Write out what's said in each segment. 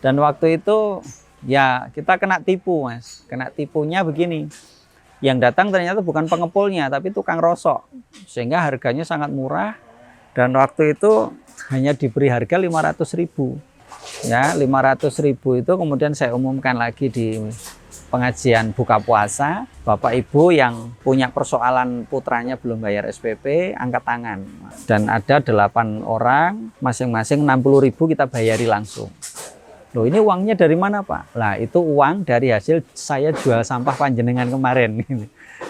Dan waktu itu ya kita kena tipu Mas. Kena tipunya begini. Yang datang ternyata bukan pengepulnya tapi tukang rosok. Sehingga harganya sangat murah. Dan waktu itu hanya diberi harga 500.000. Ya, 500.000 itu kemudian saya umumkan lagi di pengajian buka puasa. Bapak Ibu yang punya persoalan putranya belum bayar SPP, angkat tangan. Dan ada 8 orang, masing-masing 60.000 kita bayari langsung. Loh, ini uangnya dari mana Pak? Lah, itu uang dari hasil saya jual sampah panjenengan kemarin.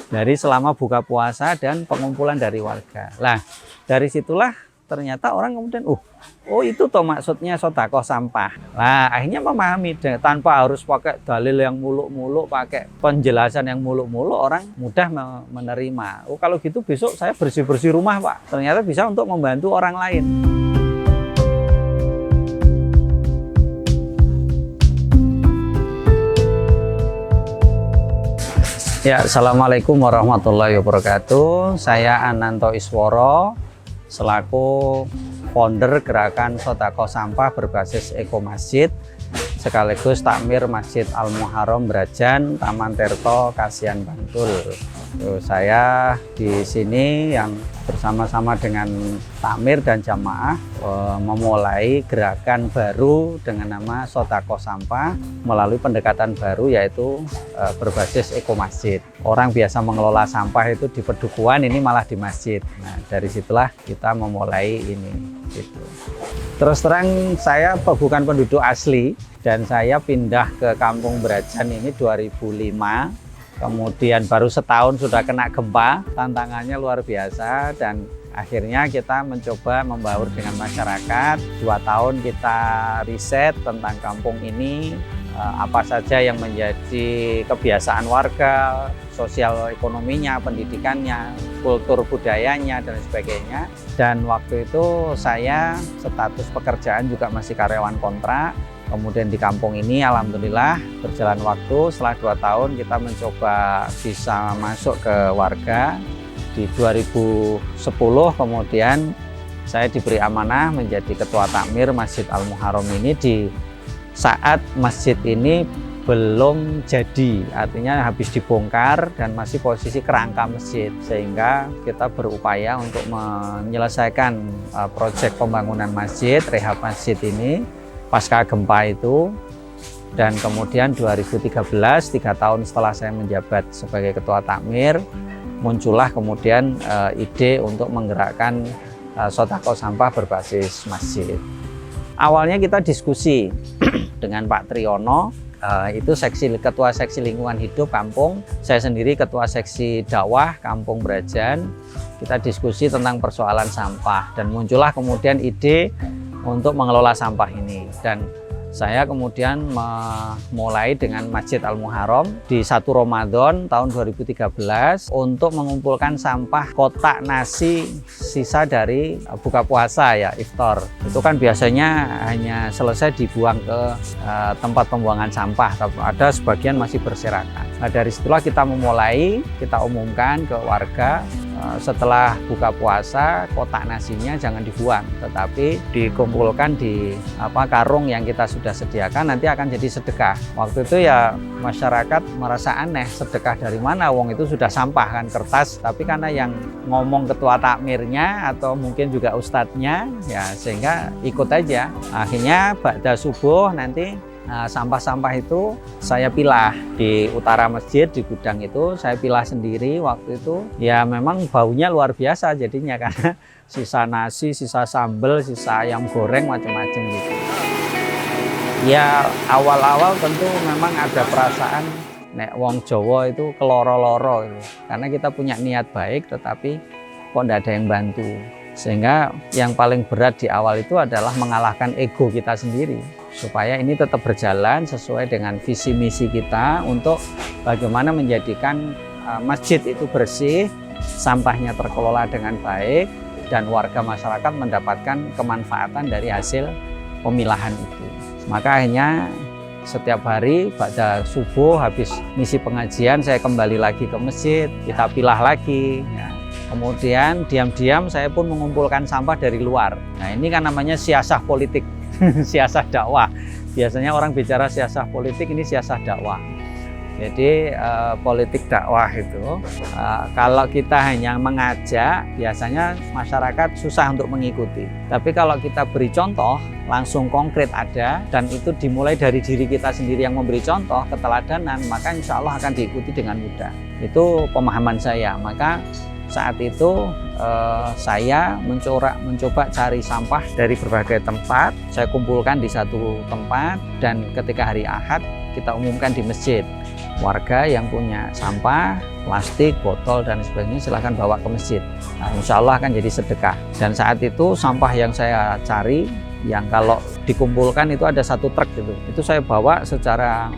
Dari selama buka puasa dan pengumpulan dari warga. Lah, dari situlah ternyata orang kemudian, oh itu toh maksudnya sedekah sampah. Lah akhirnya memahami tanpa harus pakai dalil yang muluk-muluk, pakai penjelasan yang muluk-muluk, orang mudah menerima. Oh kalau gitu besok saya bersih-bersih rumah Pak. Ternyata bisa untuk membantu orang lain. Ya, Assalamualaikum warahmatullahi wabarakatuh. Saya Ananto Isworo, selaku founder gerakan sedekah sampah berbasis Eko Masjid, sekaligus takmir Masjid Al Muharram Brajan, Taman Tirto, Kasihan, Bantul. Saya di sini yang bersama-sama dengan takmir dan jamaah memulai gerakan baru dengan nama sedekah sampah melalui pendekatan baru, yaitu berbasis Eko Masjid. Orang biasa mengelola sampah itu di pedukuhan, ini malah di masjid. Nah, dari situlah kita memulai ini. Gitu. Terus terang saya bukan penduduk asli dan saya pindah ke Kampung Brajan ini 2005. Kemudian baru setahun sudah kena gempa, tantangannya luar biasa dan akhirnya kita mencoba membaur dengan masyarakat. 2 tahun kita riset tentang kampung ini, apa saja yang menjadi kebiasaan warga, sosial ekonominya, pendidikannya, kultur budayanya dan sebagainya. Dan waktu itu saya status pekerjaan juga masih karyawan kontrak. Kemudian di kampung ini alhamdulillah berjalan waktu, setelah 2 tahun kita mencoba bisa masuk ke warga. Di 2010 kemudian saya diberi amanah menjadi ketua takmir Masjid Al Muharram ini di saat masjid ini belum jadi, artinya habis dibongkar dan masih posisi kerangka masjid, sehingga kita berupaya untuk menyelesaikan proyek pembangunan masjid, rehab masjid ini pasca gempa itu. Dan kemudian 2013, 3 tahun setelah saya menjabat sebagai ketua takmir, muncullah kemudian ide untuk menggerakkan sedekah sampah berbasis masjid. Awalnya kita diskusi dengan Pak Triyono, itu ketua seksi lingkungan hidup kampung, saya sendiri ketua seksi dakwah Kampung Brajan. Kita diskusi tentang persoalan sampah dan muncullah kemudian ide untuk mengelola sampah ini. Dan saya kemudian memulai dengan Masjid Al Muharram di 1 Ramadan tahun 2013 untuk mengumpulkan sampah kotak nasi sisa dari buka puasa ya, iftar. Itu kan biasanya hanya selesai dibuang ke tempat pembuangan sampah, tapi ada sebagian masih berserakan. Nah, dari situlah kita memulai, kita umumkan ke warga, setelah buka puasa kotak nasinya jangan dibuang, tetapi dikumpulkan di karung yang kita sudah sediakan, nanti akan jadi sedekah. Waktu itu ya masyarakat merasa aneh, sedekah dari mana, wong itu sudah sampah kan, kertas. Tapi karena yang ngomong ketua takmirnya atau mungkin juga ustadznya ya, sehingga ikut aja. Akhirnya ba'da subuh nanti sampah-sampah itu saya pilah di utara masjid, di gudang itu saya pilah sendiri. Waktu itu ya memang baunya luar biasa jadinya, karena sisa nasi, sisa sambal, sisa ayam goreng, macam-macam gitu. Ya awal-awal tentu memang ada perasaan nek wong Jawa itu keloro-loro gitu. Karena kita punya niat baik tetapi kok ndak ada yang bantu. Sehingga yang paling berat di awal itu adalah mengalahkan ego kita sendiri, supaya ini tetap berjalan sesuai dengan visi misi kita untuk bagaimana menjadikan masjid itu bersih, sampahnya terkelola dengan baik, dan warga masyarakat mendapatkan kemanfaatan dari hasil pemilahan itu. Maka akhirnya setiap hari pada subuh habis misi pengajian saya kembali lagi ke masjid, kita pilah lagi ya. Kemudian diam-diam saya pun mengumpulkan sampah dari luar. Nah ini kan namanya siasah politik, siasah dakwah. Biasanya orang bicara siasah politik, ini siasah dakwah. Jadi politik dakwah itu kalau kita hanya mengajak, biasanya masyarakat susah untuk mengikuti. Tapi kalau kita beri contoh, langsung konkret ada, dan itu dimulai dari diri kita sendiri yang memberi contoh, keteladanan, maka insya Allah akan diikuti dengan mudah. Itu pemahaman saya. Maka saat itu saya mencoba cari sampah dari berbagai tempat. Saya kumpulkan di satu tempat, dan ketika hari Ahad kita umumkan di masjid. Warga yang punya sampah, plastik, botol, dan sebagainya silahkan bawa ke masjid. Nah, insya Allah akan jadi sedekah. Dan saat itu sampah yang saya cari, yang kalau dikumpulkan itu ada satu truk gitu. Itu saya bawa secara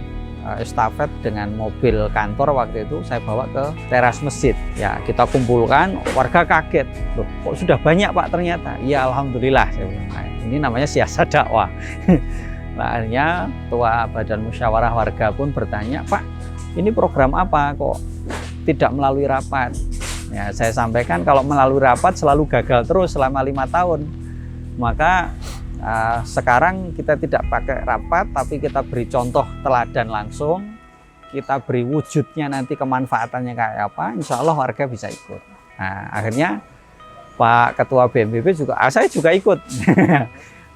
estafet dengan mobil kantor waktu itu, saya bawa ke teras masjid. Ya, kita kumpulkan, warga kaget. Loh, kok sudah banyak Pak ternyata? Ya Alhamdulillah. Saya bilang, nah, ini namanya siasat dakwah. Nah, akhirnya Ketua Badan Musyawarah Warga pun bertanya, Pak, ini program apa kok tidak melalui rapat? Ya, saya sampaikan kalau melalui rapat selalu gagal terus selama 5 tahun. Maka sekarang kita tidak pakai rapat, tapi kita beri contoh teladan langsung, kita beri wujudnya nanti kemanfaatannya kayak apa, insya Allah warga bisa ikut. Nah, akhirnya Pak Ketua BNPB juga, saya juga ikut.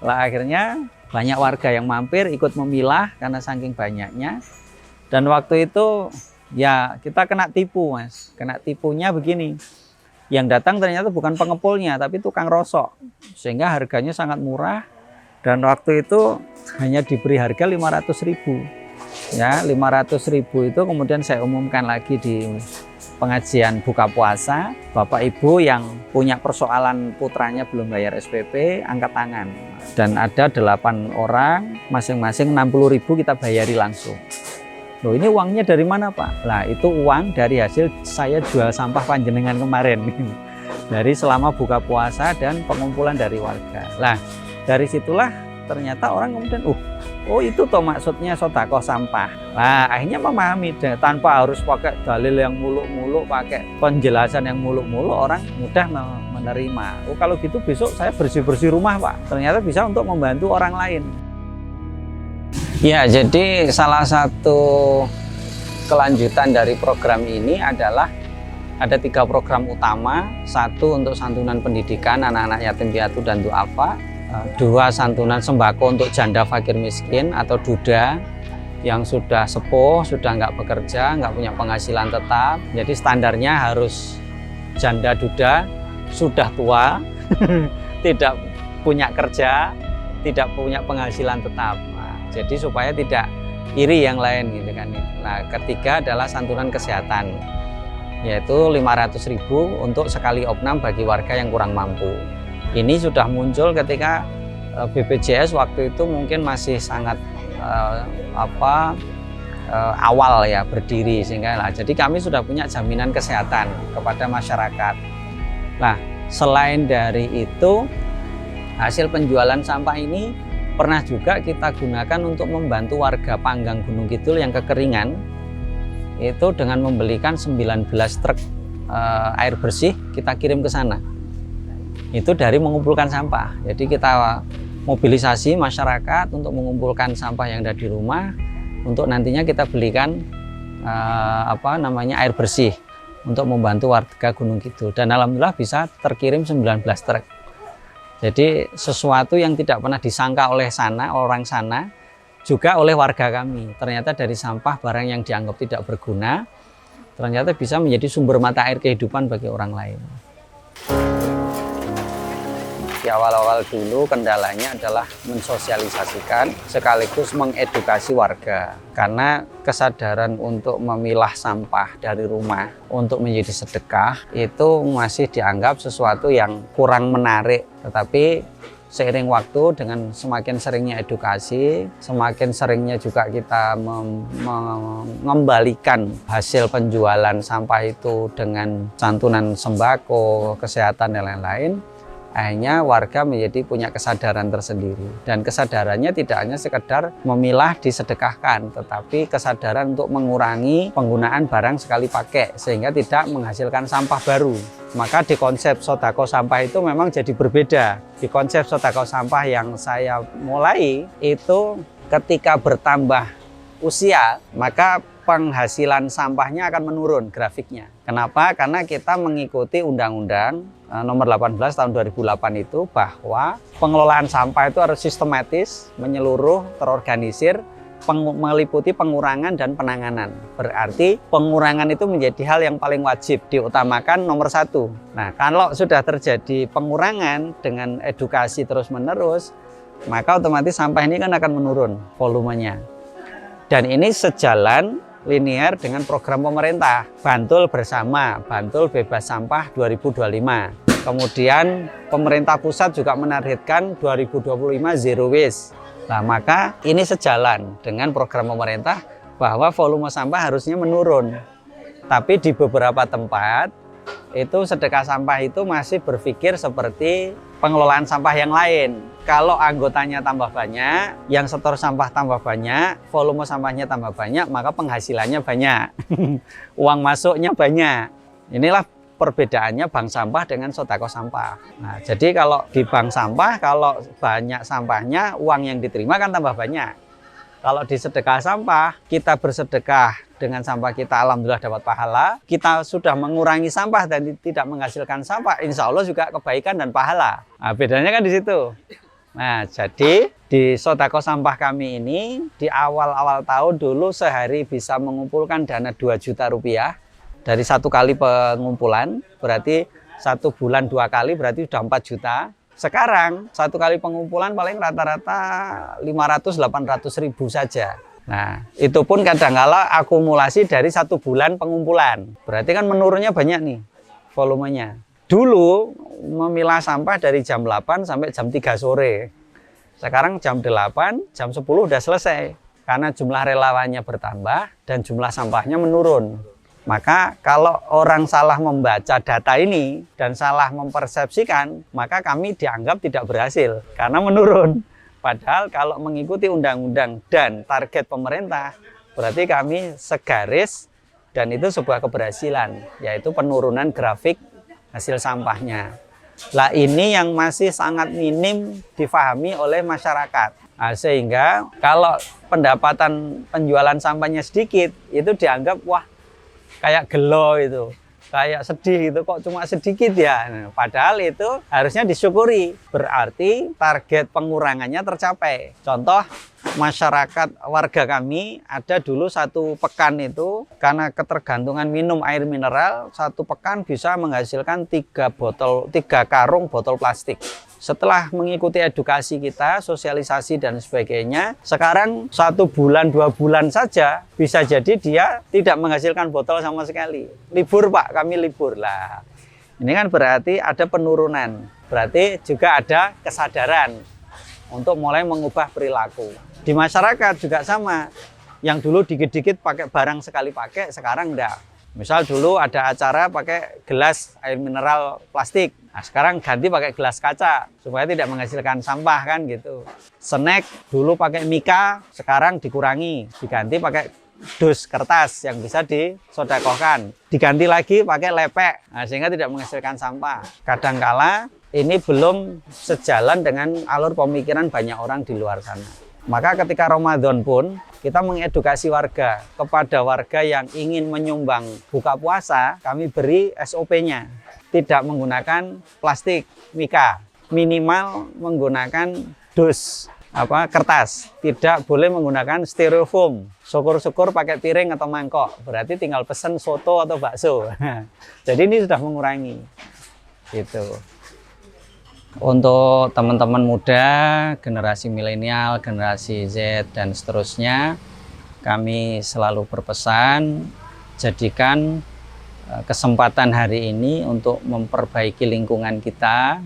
Lah akhirnya banyak warga yang mampir ikut memilah karena saking banyaknya. Dan waktu itu ya kita kena tipu Mas. Kena tipunya begini. Yang datang ternyata bukan pengepulnya tapi tukang rosok. Sehingga harganya sangat murah. Dan waktu itu hanya diberi harga 500.000. Ya, 500.000 itu kemudian saya umumkan lagi di pengajian buka puasa. Bapak Ibu yang punya persoalan putranya belum bayar SPP, angkat tangan. Dan ada 8 orang, masing-masing 60.000 kita bayari langsung. Loh, ini uangnya dari mana Pak? Lah itu uang dari hasil saya jual sampah panjenengan kemarin. Dari selama buka puasa dan pengumpulan dari warga. Lah dari situlah ternyata orang kemudian, oh itu toh maksudnya sedekah sampah. Nah akhirnya memahami tanpa harus pakai dalil yang muluk-muluk, pakai penjelasan yang muluk-muluk, orang mudah menerima. Oh kalau gitu besok saya bersih-bersih rumah Pak. Ternyata bisa untuk membantu orang lain. Ya, jadi salah satu kelanjutan dari program ini adalah ada 3 program utama. 1 untuk santunan pendidikan anak-anak yatim piatu dan duafa. 2 santunan sembako untuk janda fakir miskin atau duda yang sudah sepuh, sudah nggak bekerja, nggak punya penghasilan tetap. Jadi standarnya harus janda duda, sudah tua, tidak punya kerja, tidak punya penghasilan tetap. Jadi supaya tidak iri yang lain gitu kan. Nah, ketiga adalah santunan kesehatan, yaitu 500.000 untuk sekali opnam bagi warga yang kurang mampu. Ini sudah muncul ketika BPJS waktu itu mungkin masih sangat awal ya berdiri, sehingga jadi kami sudah punya jaminan kesehatan kepada masyarakat. Nah, selain dari itu, hasil penjualan sampah ini pernah juga kita gunakan untuk membantu warga Panggang Gunung Kidul yang kekeringan, itu dengan membelikan 19 truk air bersih kita kirim ke sana. Itu dari mengumpulkan sampah. Jadi kita mobilisasi masyarakat untuk mengumpulkan sampah yang ada di rumah, untuk nantinya kita belikan air bersih untuk membantu warga Gunung Kidul. Dan alhamdulillah bisa terkirim 19 truk. Jadi sesuatu yang tidak pernah disangka oleh orang sana, juga oleh warga kami. Ternyata dari sampah barang yang dianggap tidak berguna, ternyata bisa menjadi sumber mata air kehidupan bagi orang lain. Di awal-awal dulu kendalanya adalah mensosialisasikan sekaligus mengedukasi warga. Karena kesadaran untuk memilah sampah dari rumah untuk menjadi sedekah itu masih dianggap sesuatu yang kurang menarik. Tetapi seiring waktu dengan semakin seringnya edukasi, semakin seringnya juga kita mengembalikan hasil penjualan sampah itu dengan santunan sembako, kesehatan dan lain-lain, akhirnya warga menjadi punya kesadaran tersendiri. Dan kesadarannya tidak hanya sekedar memilah disedekahkan, tetapi kesadaran untuk mengurangi penggunaan barang sekali pakai sehingga tidak menghasilkan sampah baru. Maka di konsep sedekah sampah itu memang jadi berbeda. Di konsep sedekah sampah yang saya mulai itu ketika bertambah usia, maka penghasilan sampahnya akan menurun grafiknya. Kenapa? Karena kita mengikuti Undang-Undang Nomor 18 tahun 2008 itu, bahwa pengelolaan sampah itu harus sistematis, menyeluruh, terorganisir, meliputi pengurangan dan penanganan. Berarti pengurangan itu menjadi hal yang paling wajib diutamakan nomor 1. Nah, kalau sudah terjadi pengurangan dengan edukasi terus-menerus, maka otomatis sampah ini kan akan menurun volumenya. Dan ini sejalan linear dengan program pemerintah Bantul Bersama, Bantul Bebas Sampah 2025. Kemudian pemerintah pusat juga menargetkan 2025 zero waste. Nah, maka ini sejalan dengan program pemerintah bahwa volume sampah harusnya menurun. Tapi di beberapa tempat itu sedekah sampah itu masih berpikir seperti pengelolaan sampah yang lain. Kalau anggotanya tambah banyak, yang setor sampah tambah banyak, volume sampahnya tambah banyak, maka penghasilannya banyak. Uang masuknya banyak. Inilah perbedaannya bank sampah dengan sodako sampah. Nah, jadi kalau di bank sampah, kalau banyak sampahnya, uang yang diterima kan tambah banyak. Kalau di sedekah sampah, kita bersedekah dengan sampah kita, alhamdulillah dapat pahala. Kita sudah mengurangi sampah dan tidak menghasilkan sampah, insya Allah juga kebaikan dan pahala. Nah, bedanya kan di situ. Nah, jadi di sodako sampah kami ini, di awal-awal tahun dulu sehari bisa mengumpulkan dana 2 juta rupiah. Dari 1 kali pengumpulan, berarti 1 bulan 2 kali, berarti sudah 4 juta. Sekarang 1 kali pengumpulan paling rata-rata 500-800 ribu saja. Nah, itu pun kadang-kala akumulasi dari 1 bulan pengumpulan. Berarti kan menurunnya banyak nih volumenya. Dulu memilah sampah dari jam 8 sampai jam 3 sore. Sekarang jam 8, jam 10 udah selesai. Karena jumlah relawannya bertambah dan jumlah sampahnya menurun. Maka kalau orang salah membaca data ini dan salah mempersepsikan, maka kami dianggap tidak berhasil karena menurun. Padahal kalau mengikuti undang-undang dan target pemerintah, berarti kami segaris dan itu sebuah keberhasilan, yaitu penurunan grafik hasil sampahnya. Lah, ini yang masih sangat minim difahami oleh masyarakat. Nah, sehingga kalau pendapatan penjualan sampahnya sedikit, itu dianggap wah kayak gelo itu, kayak sedih itu, kok cuma sedikit ya. Nah, padahal itu harusnya disyukuri, berarti target pengurangannya tercapai. Contoh, masyarakat warga kami ada dulu 1 pekan itu karena ketergantungan minum air mineral, 1 pekan bisa menghasilkan 3 karung botol plastik. Setelah mengikuti edukasi kita, sosialisasi dan sebagainya, sekarang 1 bulan 2 bulan saja bisa jadi dia tidak menghasilkan botol sama sekali. Libur Pak, kami libur lah. Ini kan berarti ada penurunan, berarti juga ada kesadaran untuk mulai mengubah perilaku. Di masyarakat juga sama, yang dulu dikit-dikit pakai barang sekali pakai, sekarang enggak. Misal dulu ada acara pakai gelas air mineral plastik, nah sekarang ganti pakai gelas kaca supaya tidak menghasilkan sampah kan gitu. Snack dulu pakai mika, sekarang dikurangi, diganti pakai dus kertas yang bisa disodakohkan, diganti lagi pakai lepek, nah, sehingga tidak menghasilkan sampah. Kadangkala ini belum sejalan dengan alur pemikiran banyak orang di luar sana. Maka ketika Ramadan pun kita mengedukasi warga, kepada warga yang ingin menyumbang buka puasa, kami beri SOP-nya. Tidak menggunakan plastik mika, minimal menggunakan dus kertas, tidak boleh menggunakan styrofoam. Syukur-syukur pakai piring atau mangkok, berarti tinggal pesen soto atau bakso. Jadi ini sudah mengurangi gitu. Untuk teman-teman muda, generasi milenial, generasi Z dan seterusnya, kami selalu berpesan, jadikan kesempatan hari ini untuk memperbaiki lingkungan kita,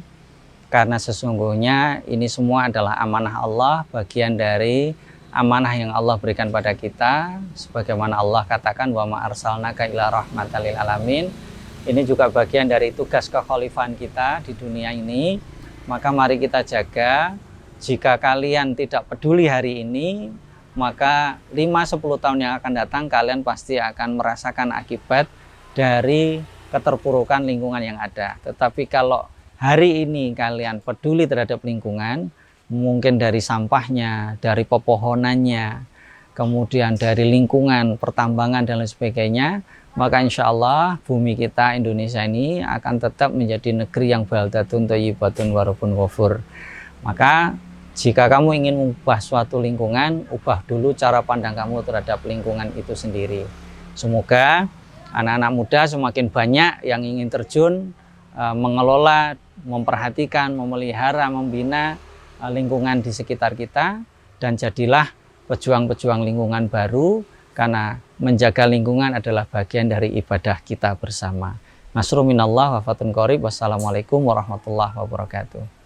karena sesungguhnya ini semua adalah amanah Allah, bagian dari amanah yang Allah berikan pada kita, sebagaimana Allah katakan wa ma arsalnaka illa rahmatan lil alamin. Ini juga bagian dari tugas kekhalifahan kita di dunia ini. Maka mari kita jaga. Jika kalian tidak peduli hari ini, maka 5-10 tahun yang akan datang kalian pasti akan merasakan akibat dari keterpurukan lingkungan yang ada. Tetapi kalau hari ini kalian peduli terhadap lingkungan, mungkin dari sampahnya, dari pepohonannya, kemudian dari lingkungan, pertambangan dan lain sebagainya, maka insya Allah bumi kita Indonesia ini akan tetap menjadi negeri yang baldatun thayyibatun wa rabbun ghafur. Maka jika kamu ingin mengubah suatu lingkungan, ubah dulu cara pandang kamu terhadap lingkungan itu sendiri. Semoga anak-anak muda semakin banyak yang ingin terjun, mengelola, memperhatikan, memelihara, membina lingkungan di sekitar kita, dan jadilah pejuang-pejuang lingkungan baru, karena menjaga lingkungan adalah bagian dari ibadah kita bersama. Nasrun minallah wa fatun qorib. Wassalamualaikum warahmatullahi wabarakatuh.